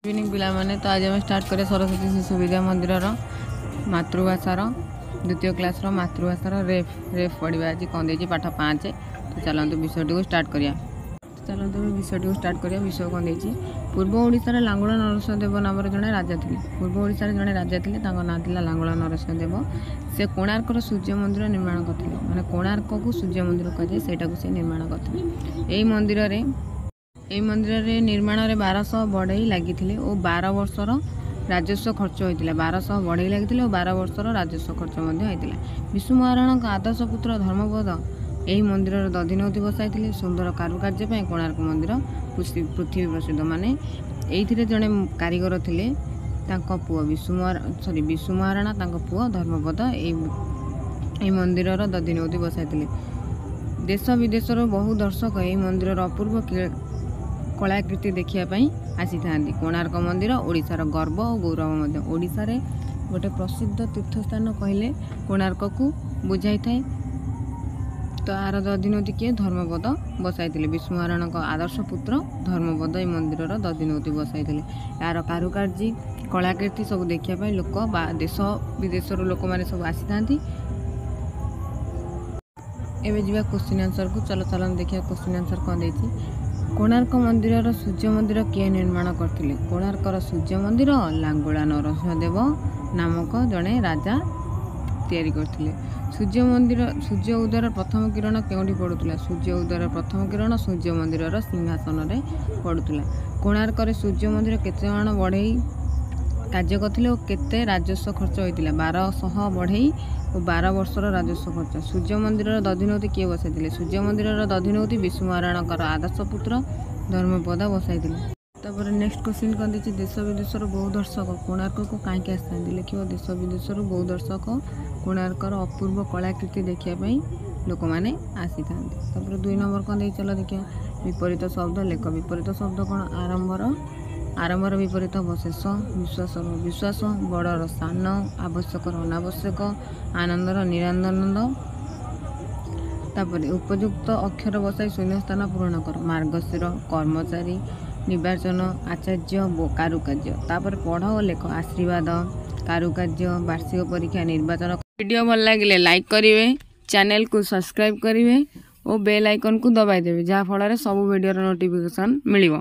Evening पिलाने तो आज आम स्टार्ट करें सरस्वती शिशु विद्या मंदिर मातृभाषार द्वितीय क्लास मातृभाषार रेफ पढ़ा आज कौन दे पाठ 5 तो चलते विषय को स्टार्ट करिया चलते विषय को स्टार्ट करिया विषय कौन दे पूर्व ओडिशार लांगुला नरसिंहदेव नाम जड़े राजा थे पूर्व ओडिशार जड़े राजा थे ना था लांगुला नरसिंहदेव से कोणार्कर सूर्य मंदिर निर्माण करते माने कोणार्क को सूर्य मंदिर कहुए सेटा को से निर्माण करते यही मंदिर रे निर्माण रे 1200 बढ़ई लगी और 12 वर्षर राजस्व खर्च होता 1200 बढ़ई लगी और 12 वर्षर राजस्व खर्च होता विष्णु महाराणा आदर्श पुत्र धर्मपद यही मंदिर दधिनौती बसाई सुंदर कारुकार्य कोणार्क मंदिर पृथ्वी प्रसिद्ध माने ये जड़े कारीगर थे पुओ विष्णु महाराणा पुओ धर्मपद यही मंदिर दधिनौती बसाई देश विदेशर बहु दर्शक यही मंदिर अपूर्व कलाकृति देखापी आसी था कोणार्क मंदिर ओडिशार गर्व और गौरव ओडिशा रे गोटे प्रसिद्ध तीर्थस्थान कहले कोणार्क को बुझाई थाए तो आर दधिनौती किए धर्मपद बसाई विष्णु महाराणा आदर्श पुत्र धर्मपद ये मंदिर दधिनौती बसाई यार कारुकार्य कलाकृति सब देखापी लोक देश विदेशर लोक मैंने सब आसी था एवं जा क्वेश्चन आंसर को चलो चलन देखिए क्वेश्चन आंसर कौन देती कोणार्क मंदिर सूर्य मंदिर किए निर्माण करथिले कोणार्कर सूर्य मंदिर लांगुला नरसिंहदेव नामक जड़े राजा तैयारी करथिले सूर्य मंदिर सूर्य उदयर प्रथम किरण केउंठी पड़ुतला सूर्य उदयर प्रथम किरण सूर्य मंदिर सिंहासन रे पड़ुतला कोणार्कर सूर्य मंदिर केते जण बढ़ई कार्य करथिले और केते राजस्व खर्च होइतिला 1200 बढ़ई और 12 वर्षर राजस्व खर्च सूर्य मंदिर दधिनौती किए बसाई सूर्य मंदिर दधिनौती विष्णु महाराणा आदर्श पुत्र धर्मपद बसाई तापर नेक्स्ट क्वेश्चन कौन देती देश विदेशर बहु दर्शक कोणार्क को कहीं आसता लिख देश विदेशर बहु दर्शक कोणार्कर अपूर्व कलाकृति देखापी लोक मैंने आसी था 2 नंबर कौन दे चलो देखिए विपरीत शब्द लेख विपरीत शब्द कौन आरंभर विपरीत अवशेष विश्वास बड़र सान आवश्यकर अनावश्यक आनंदर निरानंद तापर उपयुक्त अक्षर बसाई शून्य स्थान पूरण कर मार्गशीर कर्मचारी निर्वाचन आचार्य कारुकार्य तापर पढ़ और लेख आशीर्वाद कारुकार्य वार्षिक परीक्षा निर्वाचन वीडियो भल लगे लाइक करेंगे चैनल को सब्सक्राइब करेंगे और बेल आइकन को दबाई देवे जहाँ फल सब वीडियो नोटिफिकेशन मिलिबो।